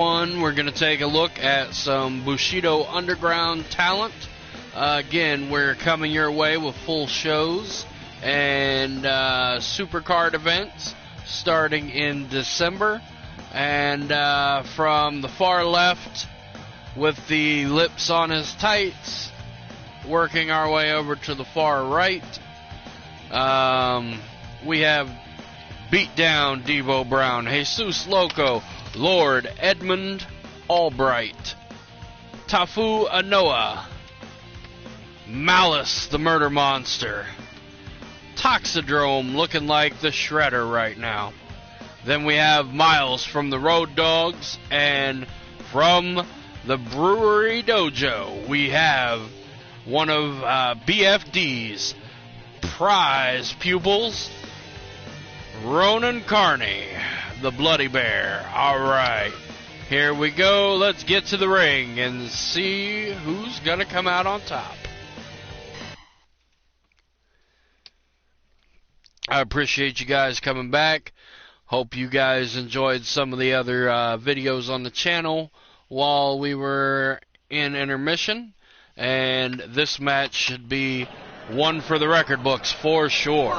We're going to take a look at some Bushido Underground talent. Again, we're coming your way with full shows and supercard events starting in December. And from the far left, with the lips on his tights, working our way over to the far right, we have Beat Down Debo Brown, Jesus Loco, Lord Edmund Albright, Tafu Anoa, Malice the Murder Monster, Toxidrome looking like the Shredder right now. Then we have Miles from the Road Dogs, and from the Brewery Dojo we have one of BFD's prize pupils, Ronan Carney, the Bloody Bear. Alright, here we go. Let's get to the ring and see who's gonna come out on top. I appreciate you guys coming back. Hope you guys enjoyed some of the other videos on the channel while we were in intermission. And this match should be one for the record books for sure.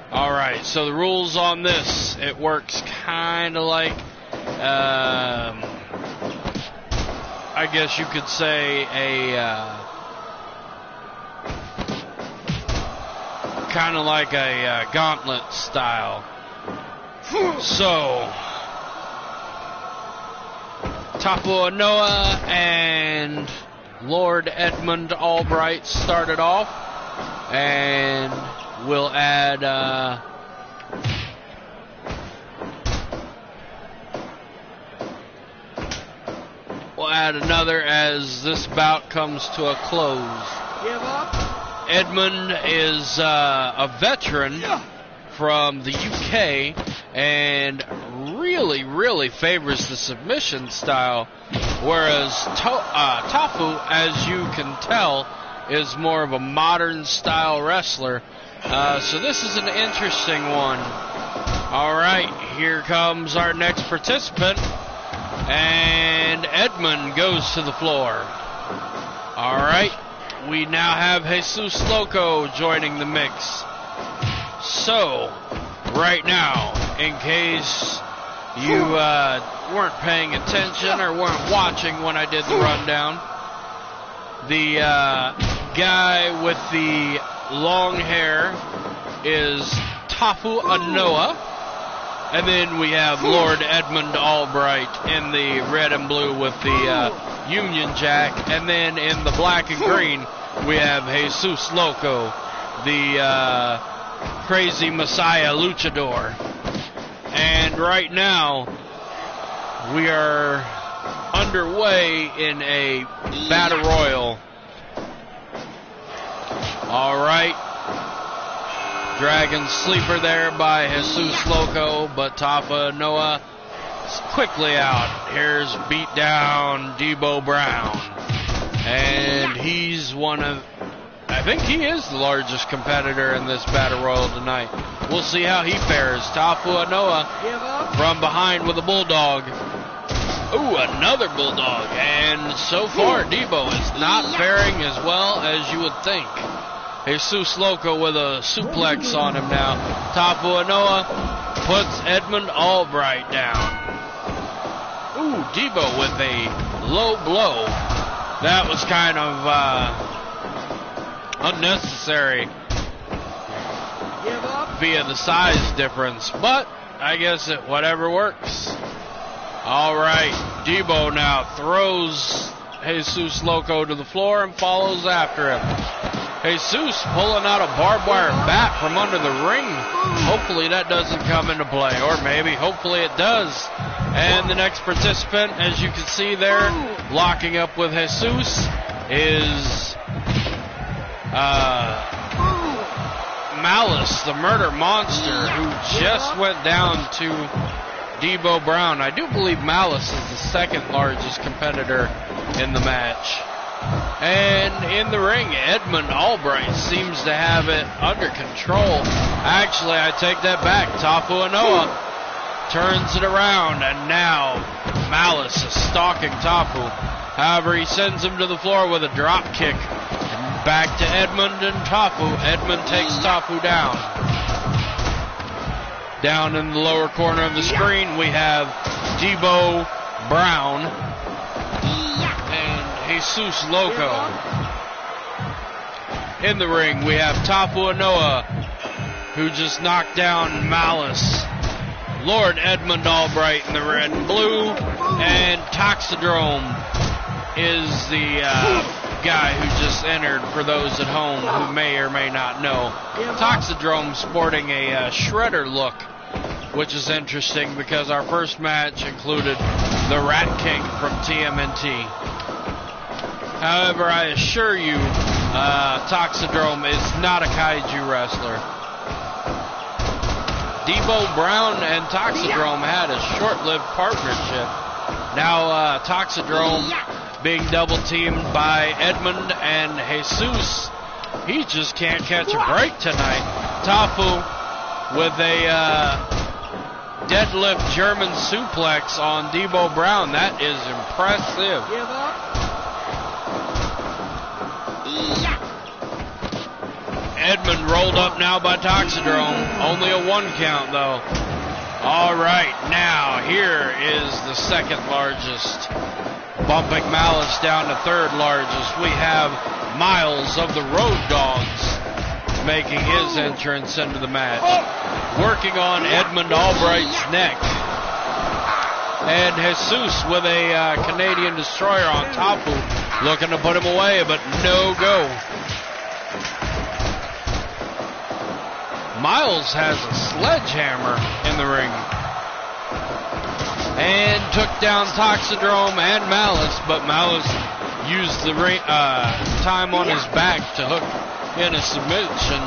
Alright, so the rules on this, it works kind of like, I guess you could say kind of like a gauntlet style. So, Tafu Anoa and Lord Edmund Albright started off, and we'll add another as this bout comes to a close. Give up. Edmund is a veteran from the UK and really favors the submission style, whereas Tafu, as you can tell, is more of a modern style wrestler. So this is an interesting one. Alright, here comes our next participant, and Edmund goes to the floor. Alright, we now have Jesus Loco joining the mix. So, right now, in case you weren't paying attention or weren't watching when I did the rundown, the guy with the long hair is Tafu Anoa, and then we have Lord Edmund Albright in the red and blue with the Union Jack, and then in the black and green we have Jesus Loco, the crazy Messiah luchador. And right now we are underway in a battle royal. Alright, Dragon Sleeper there by Jesus Loco, but Tafu Anoa is quickly out. Here's Beat Down Debo Brown, and he's one of, I think he is the largest competitor in this battle royal tonight. We'll see how he fares. Tafu Anoa from behind with a bulldog. Ooh, another bulldog, and so far Debo is not faring as well as you would think. Jesus Loco with a suplex on him now. Tafu Anoa puts Edmund Albright down. Ooh, Debo with a low blow. That was kind of unnecessary via the size difference, but I guess whatever works. Alright, Debo now throws Jesus Loco to the floor and follows after him. Jesus pulling out a barbed wire bat from under the ring. Hopefully that doesn't come into play, or maybe, hopefully it does. And the next participant, as you can see there, locking up with Jesus, is Malice, the Murder Monster, who just went down to Debo Brown. I do believe Malice is the second largest competitor in the match. And in the ring, Edmund Albright seems to have it under control. Actually, I take that back. Tafu Anoa turns it around, and now Malice is stalking Tafu. However, he sends him to the floor with a drop kick. And back to Edmund and Tafu. Edmund takes Tafu down. Down in the lower corner of the screen, we have Debo Brown and Jesus Loco. In the ring, we have Tafu Anoa, who just knocked down Malice. Lord Edmund Albright in the red and blue, and Toxidrome is the guy who just entered, for those at home who may or may not know. Toxidrome sporting a shredder look, which is interesting because our first match included the Rat King from TMNT. However, I assure you, Toxidrome is not a kaiju wrestler. Debo Brown and Toxidrome had a short-lived partnership. Now Toxidrome being double-teamed by Edmund and Jesus. He just can't catch a break tonight. Tafu with a deadlift German suplex on Debo Brown. That is impressive. Edmund rolled up now by Toxidrome. Only a 1 count though. All right, now here is the second largest. Bumping Malice down to third largest. We have Miles of the Road Dogs making his entrance into the match. Working on Edmund Albright's neck. And Jesus with a Canadian Destroyer on Tafu, looking to put him away, but no go. Miles has a sledgehammer in the ring. And took down Toxidrome and Malice, but Malice used the time on his back to hook in a submission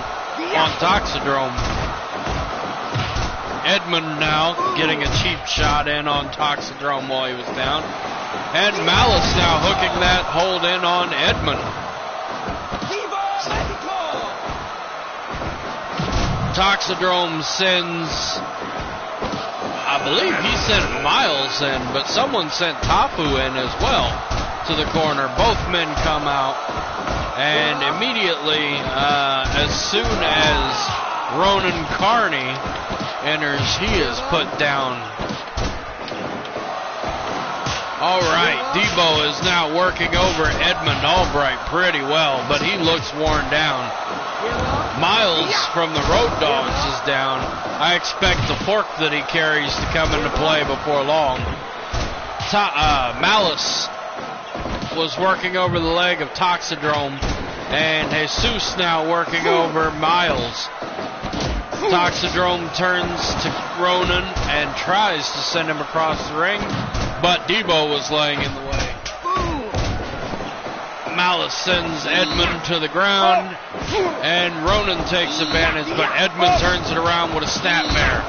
on Toxidrome. Edmund now getting a cheap shot in on Toxidrome while he was down. And Malice now hooking that hold in on Edmund. Toxidrome sends, I believe he sent Miles in, but someone sent Tafu in as well to the corner. Both men come out, and immediately, as soon as Ronan Carney enters, he is put down. All right, Debo is now working over Edmund Albright pretty well, but he looks worn down. Miles from the Road Dogs is down. I expect the fork that he carries to come into play before long. Malice was working over the leg of Toxidrome, and Jesus now working over Miles. Toxidrome turns to Ronan and tries to send him across the ring, but Debo was laying in the way. Malice sends Edmund to the ground, and Ronan takes advantage, but Edmund turns it around with a snapmare.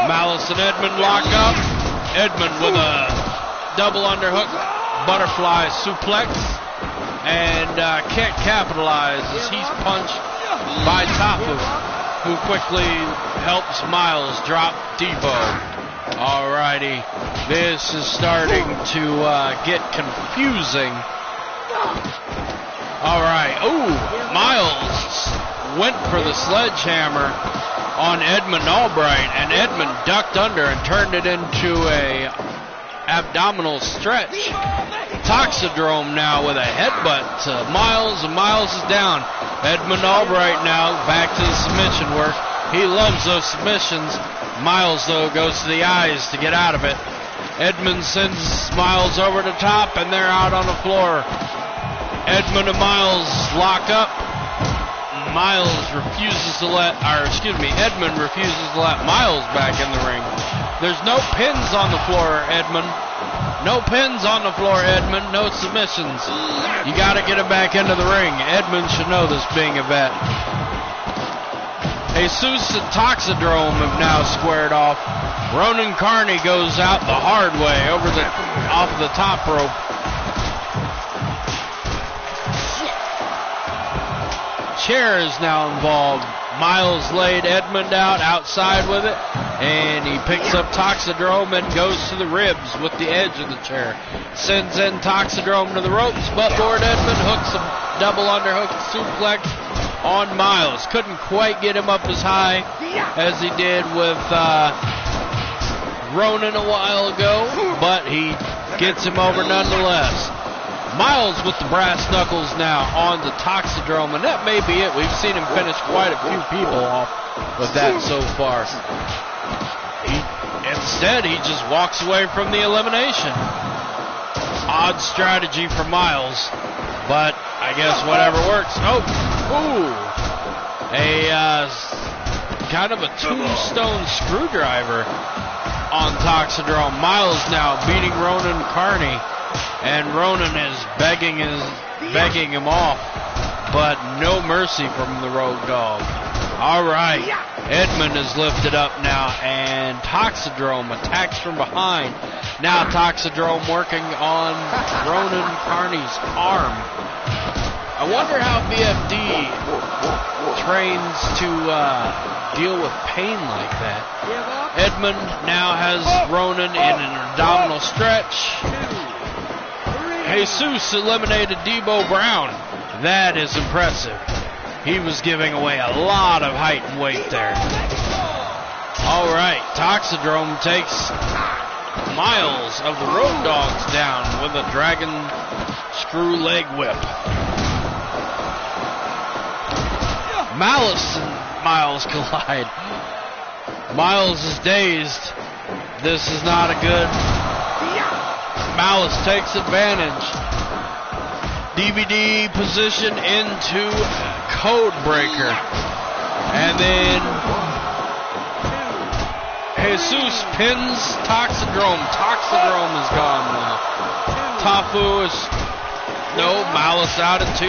Malice and Edmund lock up. Edmund with a double underhook, butterfly suplex, and can't capitalize as he's punched by Tafu, who quickly helps Miles drop Debo. Alrighty, this is starting to get confusing. Alright, Miles went for the sledgehammer on Edmund Albright, and Edmund ducked under and turned it into a abdominal stretch. Toxidrome now with a headbutt to Miles, and Miles is down. Edmund Albright now back to the submission work. He loves those submissions. Miles, though, goes to the eyes to get out of it. Edmund sends Miles over the top, and they're out on the floor. Edmund and Miles lock up. Edmund refuses to let Miles back in the ring. There's no pins on the floor, Edmund. No pins on the floor, Edmund. No submissions. You got to get him back into the ring. Edmund should know this, being a vet. Jesus and Toxidrome have now squared off. Ronan Carney goes out the hard way off the top rope. Chair is now involved. Miles laid Edmund out outside with it. And he picks up Toxidrome and goes to the ribs with the edge of the chair. Sends in Toxidrome to the ropes, but Lord Edmund hooks a double underhook suplex on Miles. Couldn't quite get him up as high as he did with Ronan a while ago, but he gets him over nonetheless. Miles with the brass knuckles now on the Toxidrome, and that may be it. We've seen him finish quite a few people off with that so far. Instead, he just walks away from the elimination. Odd strategy for Miles, but I guess whatever works. Oh, ooh. A kind of a tombstone screwdriver on Toxidrome. Miles now beating Ronan Carney, and Ronan is begging him off, but no mercy from the Road Dogg. All right, Edmund is lifted up now, and Toxidrome attacks from behind. Now Toxidrome working on Ronan Carney's arm. I wonder how BFD trains to deal with pain like that. Edmund now has Ronan in an abdominal stretch. Jesus eliminated Debo Brown. That is impressive. He was giving away a lot of height and weight there. All right, Toxidrome takes Miles of the Road Dogs down with a dragon screw leg whip. Malice and Miles collide. Miles is dazed. This is not a good. Malice takes advantage. DVD position into Code Breaker. And then Jesus pins Toxidrome. Toxidrome is gone now. Tafu is, no, Malice out at 2.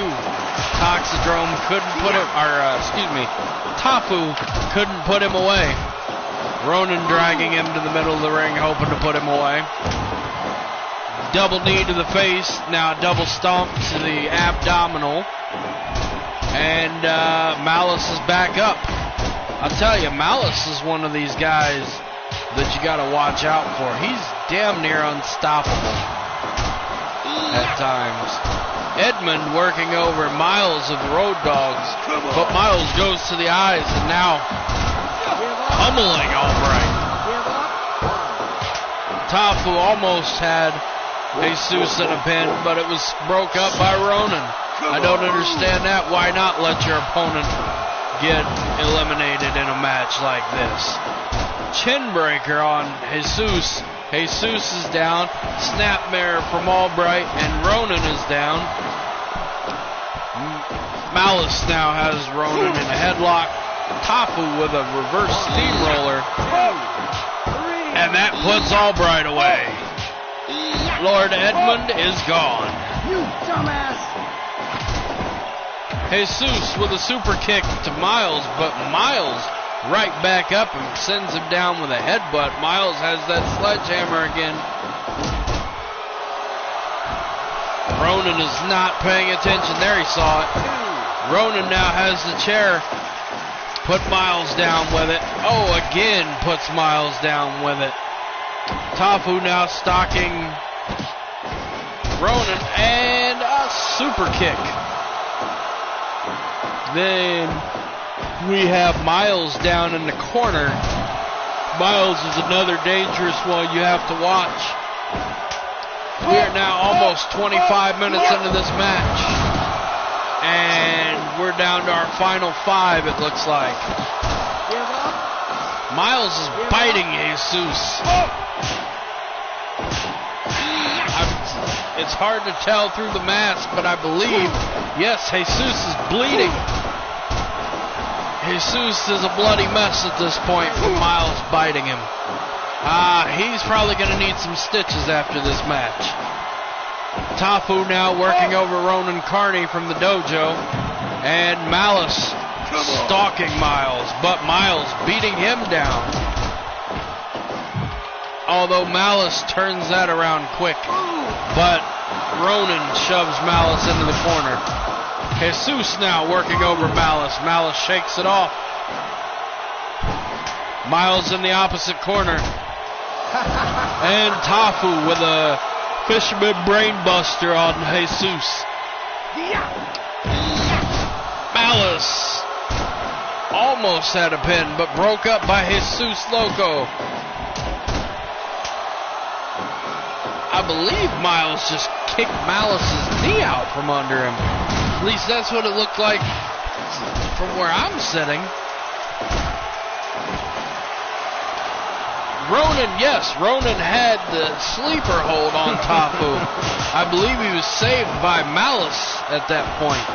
Toxidrome couldn't put him, Tafu couldn't put him away. Ronan dragging him to the middle of the ring, hoping to put him away. Double knee to the face, now double stomp to the abdominal. And Malice is back up. I'll tell you, Malice is one of these guys that you got to watch out for. He's damn near unstoppable at times. Edmund working over Miles of the Road Dogs, but Miles goes to the eyes and now pummeling Albright. Tafu almost had Jesus in a pin, but it was broke up by Ronan. I don't understand that. Why not let your opponent get eliminated in a match like this? Chin breaker on Jesus. Jesus is down. Snapmare from Albright, and Ronan is down. Malice now has Ronan in a headlock. Tafu with a reverse steamroller. And that puts Albright away. Lord Edmund is gone. You dumbass! Jesus with a super kick to Miles, but Miles right back up and sends him down with a headbutt. Miles has that sledgehammer again. Ronan is not paying attention. There, he saw it. Ronan now has the chair. Put Miles down with it. Oh, again puts Miles down with it. Tafu now stalking Ronan, and a super kick. Then we have Miles down in the corner. Miles is another dangerous one you have to watch. We are now almost 25 minutes into this match, and we're down to our final 5, it looks like. Miles is biting Jesus. It's hard to tell through the mask, but I believe, yes, Jesus is bleeding. Jesus is a bloody mess at this point from Miles biting him. He's probably going to need some stitches after this match. Tafu now working over Ronan Carney from the dojo, and Malice stalking Miles, but Miles beating him down. Although Malice turns that around quick, but Ronan shoves Malice into the corner. Jesus now working over Malice. Malice shakes it off. Miles in the opposite corner. And Tafu with a fisherman brainbuster on Jesus. Malice almost had a pin, but broke up by Jesus Loco. I believe Miles just kicked Malice's knee out from under him. At least that's what it looked like from where I'm sitting. Ronan had the sleeper hold on Tafu. I believe he was saved by Malice at that point.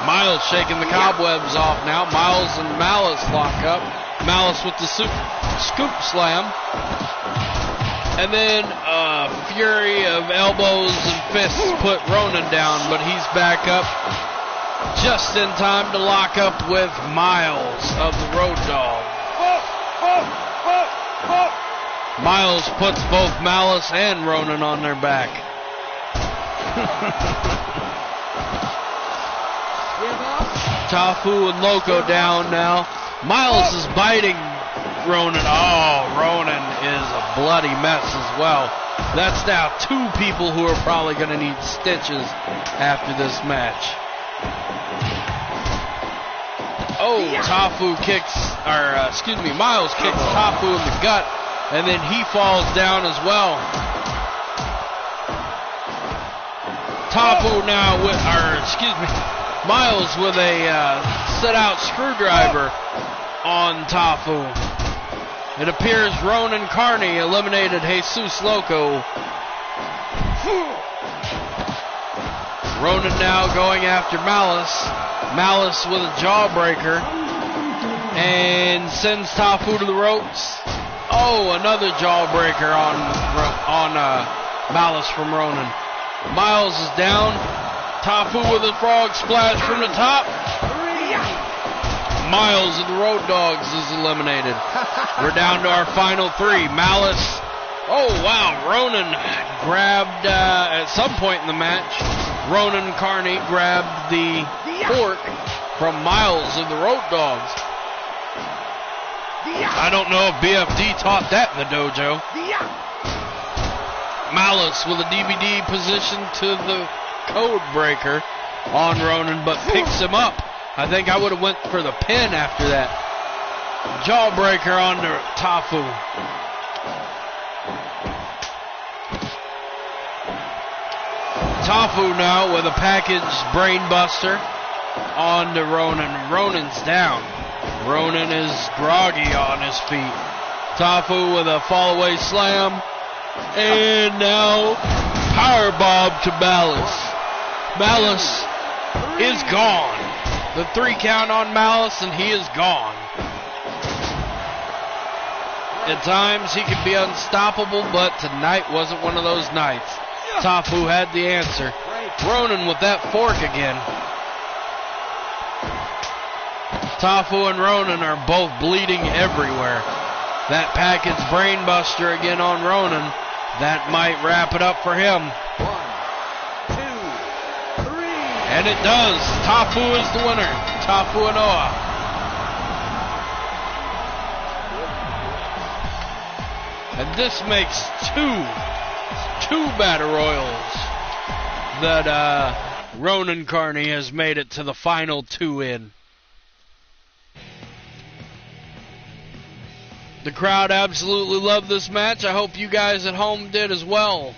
Miles shaking the cobwebs off now. Miles and Malice lock up. Malice with the scoop slam. And then a fury of elbows and fists put Ronan down, but he's back up just in time to lock up with Miles of the Road Dogg. Miles puts both Malice and Ronan on their back. Tafu and Loco down now. Miles is biting Ronan. Oh, Ronan is a bloody mess as well. That's now two people who are probably going to need stitches after this match. Oh, Miles kicks Tafu in the gut, and then he falls down as well. Miles with a sit-out screwdriver on Tafu. It appears Ronan Carney eliminated Jesus Loco. Ronan now going after Malice. Malice with a jawbreaker and sends Tafu to the ropes. Oh, another jawbreaker on Malice from Ronan. Miles is down. Tafu with a frog splash from the top. Miles of the Road Dogs is eliminated. We're down to our final three. Malice. Oh, wow. Ronan grabbed, at some point in the match, Ronan Carney grabbed the fork from Miles of the Road Dogs. I don't know if BFD taught that in the dojo. Malice with a DVD position to the code breaker on Ronan, but picks him up. I think I would have went for the pin after that. Jawbreaker on the Tafu. Tafu now with a package brainbuster on to Ronan. Ronan's down. Ronan is groggy on his feet. Tafu with a fallaway slam. And now powerbomb to Malice. Malice is gone. The 3 count on Malice and he is gone. At times he could be unstoppable, but tonight wasn't one of those nights. Tafu had the answer. Ronan with that fork again. Tafu and Ronan are both bleeding everywhere. That package brainbuster again on Ronan. That might wrap it up for him. 1, 2, 3. And it does. Tafu is the winner. Tafu Anoa. And this makes two battle royals that Ronan Carney has made it to the final 2 in. The crowd absolutely loved this match. I hope you guys at home did as well.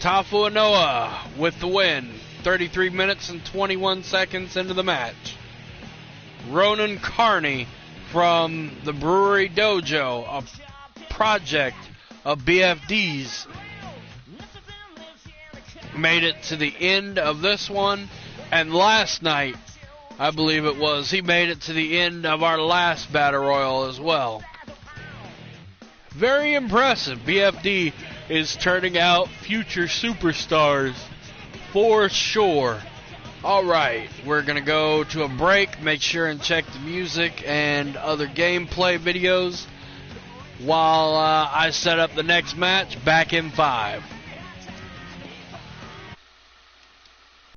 Tafu Anoa with the win. 33 minutes and 21 seconds into the match. Ronan Carney from the Brewery Dojo, a project of BFD's, made it to the end of this one. And last night, I believe it was, he made it to the end of our last Battle Royal as well. Very impressive. BFD is turning out future superstars for sure. Alright, we're going to go to a break. Make sure and check the music and other gameplay videos while I set up the next match. Back in 5.